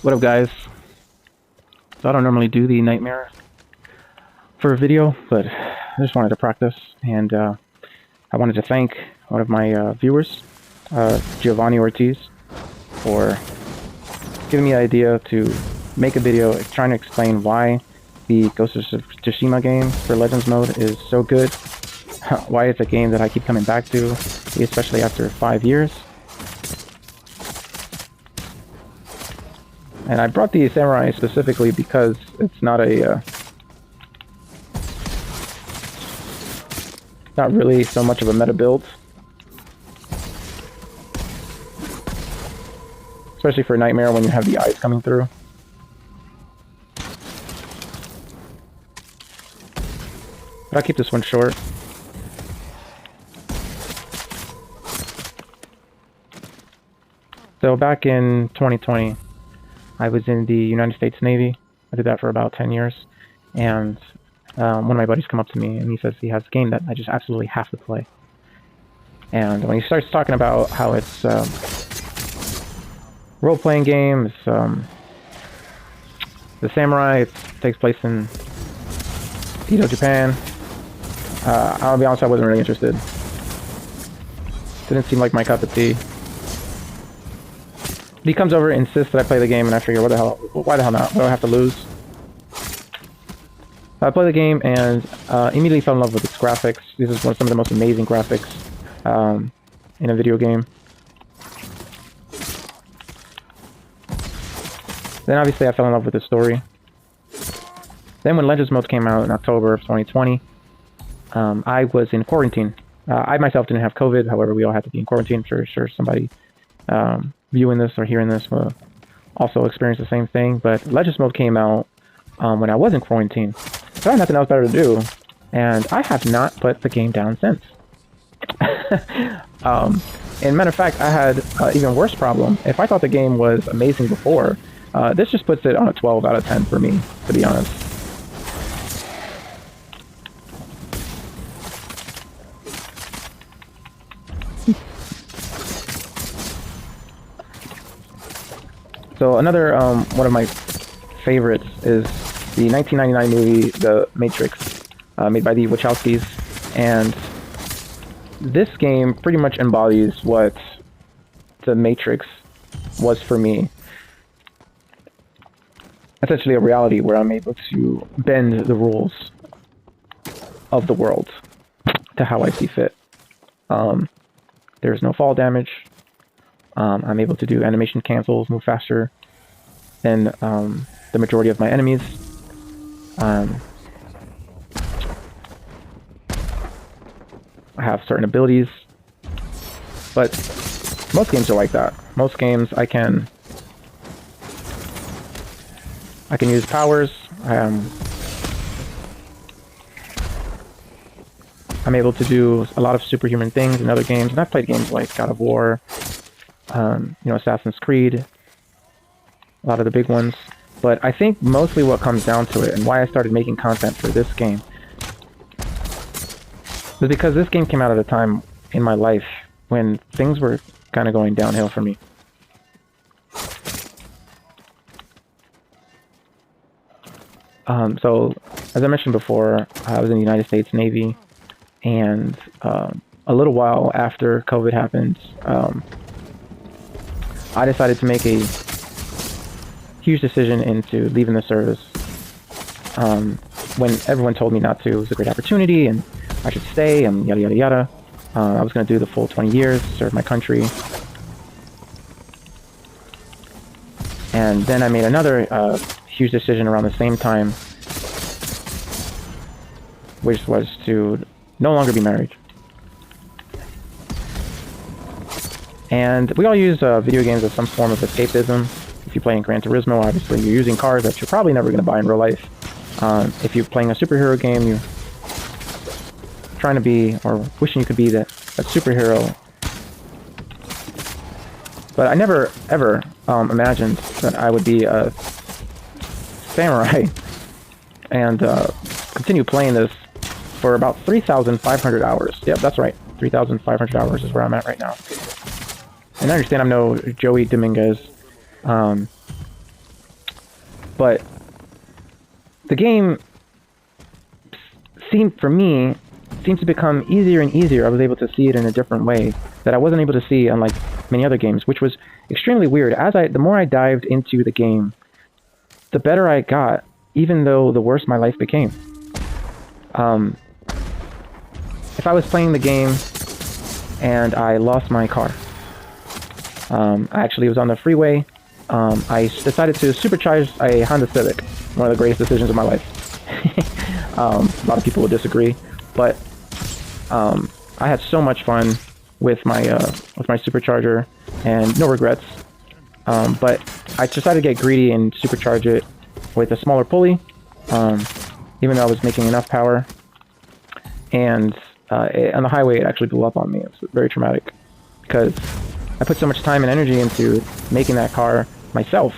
What up, guys? So I don't normally do the nightmare for a video, but I just wanted to practice, and I wanted to thank one of my viewers, Giovanni Ortiz, for giving me the idea to make a video trying to explain why the Ghost of Tsushima game for Legends mode is so good, why it's a game that I keep coming back to, especially after 5 years. And I brought the Samurai specifically because it's not a not really so much of a meta build, especially for Nightmare when you have the eyes coming through. But I'll keep this one short. So back in 2020, I was in the United States Navy. I did that for about 10 years. And one of my buddies come up to me and he says he has a game that I just absolutely have to play. And when he starts talking about how it's role-playing game, it's the Samurai, it takes place in Edo, Japan. I'll be honest, I wasn't really interested. Didn't seem like my cup of tea. He comes over, insists that I play the game, and I figure, why the hell not? What do I have to lose? I play the game and immediately fell in love with its graphics. This is some of the most amazing graphics in a video game. Then obviously I fell in love with the story. Then when Legends mode came out in October of 2020, I was in quarantine. I myself didn't have COVID, however we all had to be in quarantine. I'm sure somebody viewing this or hearing this will also experience the same thing. But Legends mode came out when I was in quarantine, so I had nothing else better to do, and I have not put the game down since. And matter of fact, I had even worse problem. If I thought the game was amazing before, this just puts it on a 12 out of 10 for me, to be honest. So another one of my favorites is the 1999 movie, The Matrix, made by the Wachowskis, and this game pretty much embodies what The Matrix was for me. Essentially a reality where I'm able to bend the rules of the world to how I see fit. There's no fall damage. I'm able to do animation cancels, move faster than the majority of my enemies. I have certain abilities, but most games are like that. Most games I can use powers. I'm able to do a lot of superhuman things in other games, and I've played games like God of War, Assassin's Creed, a lot of the big ones. But I think mostly what comes down to it, and why I started making content for this game, was because this game came out at a time in my life when things were kind of going downhill for me. So, as I mentioned before, I was in the United States Navy, and a little while after COVID happened, I decided to make a huge decision into leaving the service. When everyone told me not to, it was a great opportunity and I should stay and yada yada yada. I was going to do the full 20 years, serve my country. And then I made another huge decision around the same time, which was to no longer be married. And we all use video games as some form of escapism. If you play in Gran Turismo, obviously you're using cars that you're probably never going to buy in real life. If you're playing a superhero game, you're trying to be, or wishing you could be that superhero. But I never, ever imagined that I would be a samurai and continue playing this for about 3,500 hours. Yep, that's right. 3,500 hours is where I'm at right now. And I understand I'm no Joey Dominguez. But the game seemed to become easier and easier. I was able to see it in a different way that I wasn't able to see unlike many other games, which was extremely weird. The more I dived into the game, the better I got, even though the worse my life became. If I was playing the game and I lost my car, I actually was on the freeway. I decided to supercharge a Honda Civic, one of the greatest decisions of my life. A lot of people will disagree, but I had so much fun with my supercharger and no regrets. But I decided to get greedy and supercharge it with a smaller pulley, even though I was making enough power. And on the highway, it actually blew up on me. It was very traumatic because I put so much time and energy into making that car myself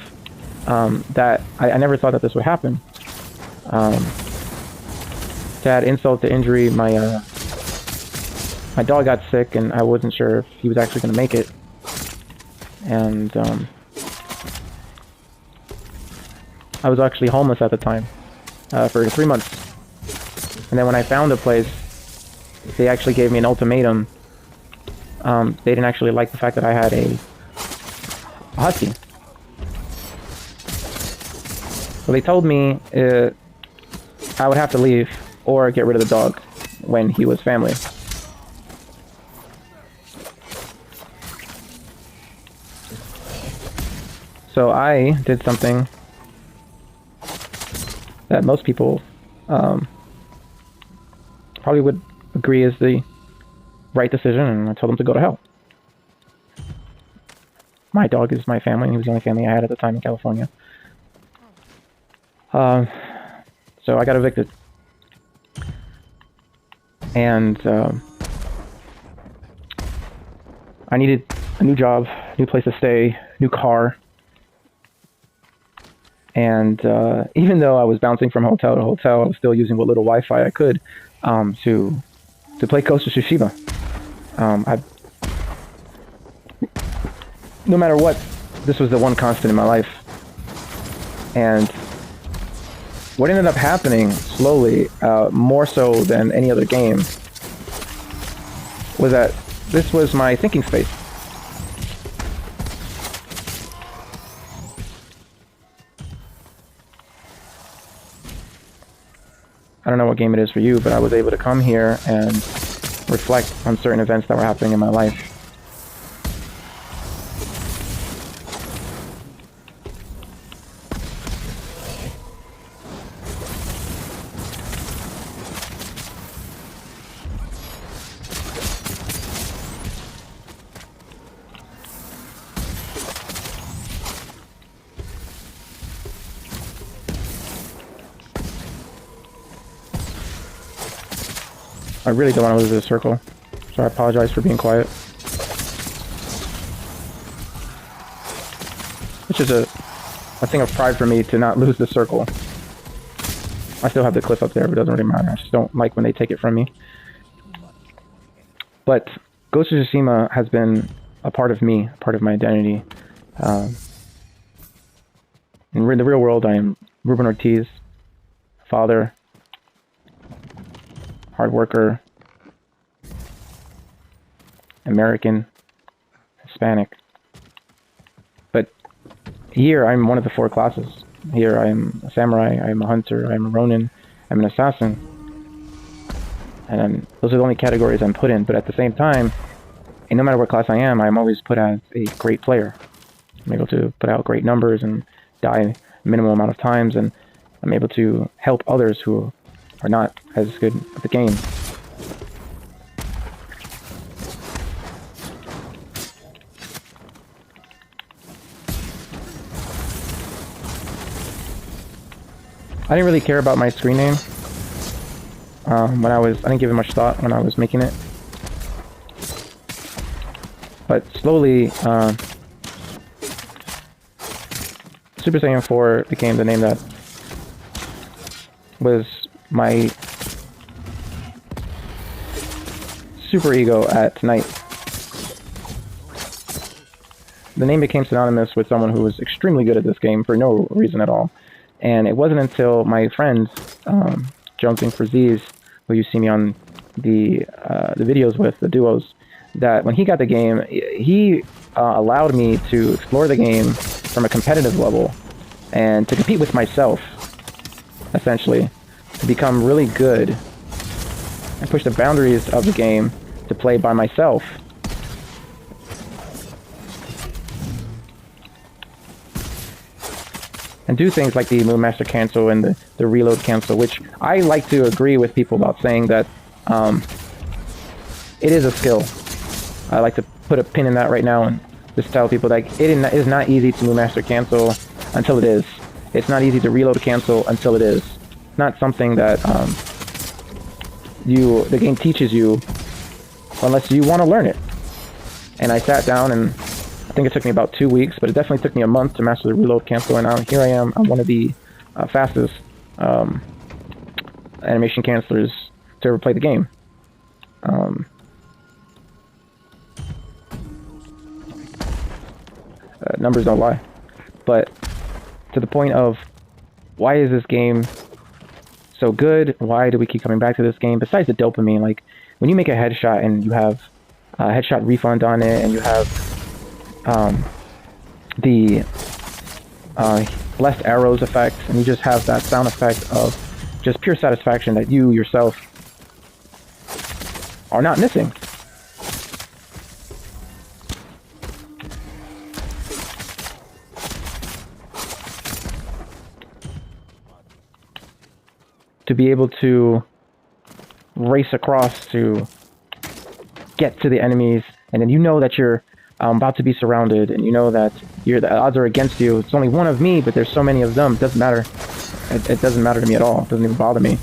that I never thought that this would happen. To add insult to injury, my dog got sick, and I wasn't sure if he was actually going to make it. And I was actually homeless at the time for 3 months. And then when I found a place, they actually gave me an ultimatum. They didn't actually like the fact that I had a husky. So they told me I would have to leave or get rid of the dog when he was family. So I did something that most people probably would agree is the right decision, and I told them to go to hell. My dog is my family, and he was the only family I had at the time in California. So I got evicted. And I needed a new job, new place to stay, new car. And even though I was bouncing from hotel to hotel, I was still using what little Wi-Fi I could to play Ghost of Tsushima. No matter what, this was the one constant in my life. And what ended up happening slowly, more so than any other game, was that this was my thinking space. I don't know what game it is for you, but I was able to come here and reflect on certain events that were happening in my life. I really don't want to lose this circle, so I apologize for being quiet. It's just a thing of pride for me to not lose this circle. I still have the cliff up there, but it doesn't really matter. I just don't like when they take it from me. But Ghost of Tsushima has been a part of me, a part of my identity. In the real world, I am Ruben Ortiz, father, hard worker, American, Hispanic. But here I'm one of the 4 classes. Here I am a samurai, I am a hunter, I am a ronin, I'm an assassin. And those are the only categories I'm put in, but at the same time, and no matter what class I am, I'm always put as a great player. I'm able to put out great numbers and die a minimal amount of times, and I'm able to help others who are not as good at the game. I didn't really care about my screen name I didn't give it much thought when I was making it. But slowly, Super Saiyan 4 became the name that was my super ego at night. The name became synonymous with someone who was extremely good at this game for no reason at all. And it wasn't until my friend, Jumping for Z's, who you see me on the videos with, the duos, that when he got the game, he allowed me to explore the game from a competitive level and to compete with myself, essentially, to become really good and push the boundaries of the game to play by myself. And do things like the Moon Master cancel and the reload cancel, which I like to agree with people about, saying that it is a skill. I like to put a pin in that right now and just tell people that it is not easy to Moon Master cancel until it is. It's not easy to reload cancel until it is. It's not something that the game teaches you unless you want to learn it. And I sat down, and I think it took me about 2 weeks, but it definitely took me a month to master the reload cancel, and here I am. I'm one of the fastest animation cancelers to ever play the game. Numbers don't lie. But to the point of, why is this game so good? Why do we keep coming back to this game? Besides the dopamine, like when you make a headshot and you have a headshot refund on it, and you have the blessed arrows effect, and you just have that sound effect of just pure satisfaction that you yourself are not missing. To be able to race across to get to the enemies, and then you know that you're about to be surrounded, and you know that the odds are against you. It's only one of me, but there's so many of them. It doesn't matter. It doesn't matter to me at all. It doesn't even bother me.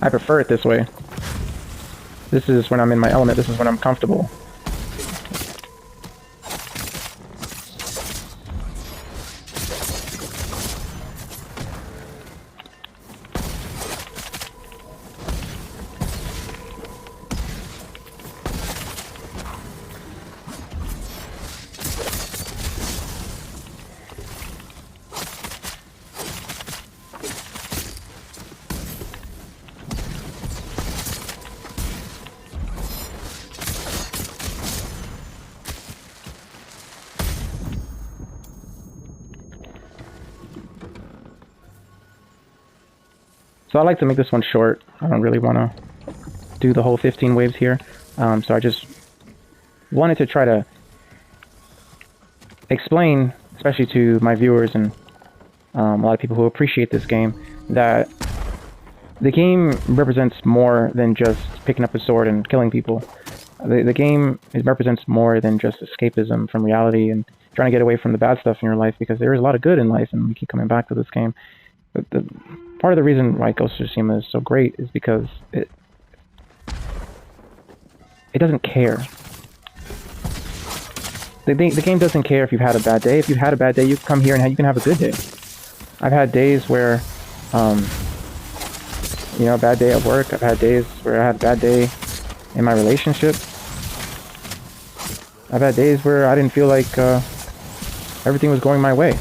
I prefer it this way. This is when I'm in my element. This is when I'm comfortable. So I like to make this one short. I don't really want to do the whole 15 waves here. So I just wanted to try to explain, especially to my viewers and a lot of people who appreciate this game, that the game represents more than just picking up a sword and killing people. The game represents more than just escapism from reality and trying to get away from the bad stuff in your life, because there is a lot of good in life, and we keep coming back to this game. But part of the reason why Ghost of Tsushima is so great is because it doesn't care. The game doesn't care if you've had a bad day. If you've had a bad day, you can come here and you can have a good day. I've had days where, you know, a bad day at work. I've had days where I had a bad day in my relationship. I've had days where I didn't feel like everything was going my way.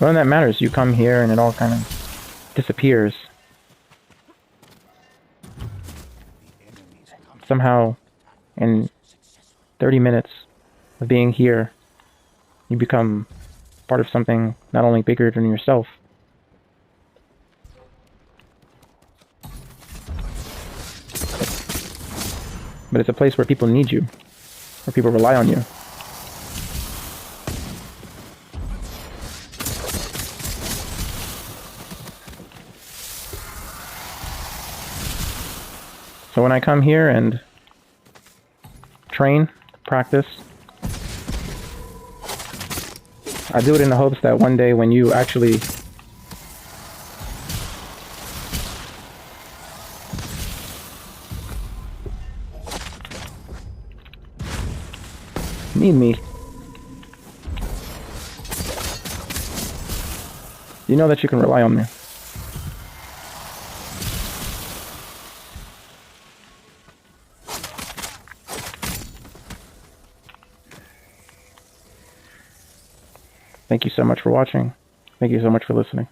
None of that matters. You come here and it all kind of disappears. Somehow, in 30 minutes of being here, you become part of something not only bigger than yourself. But it's a place where people need you, where people rely on you. So when I come here and train, practice, I do it in the hopes that one day when you actually need me, you know that you can rely on me. Thank you so much for watching. Thank you so much for listening.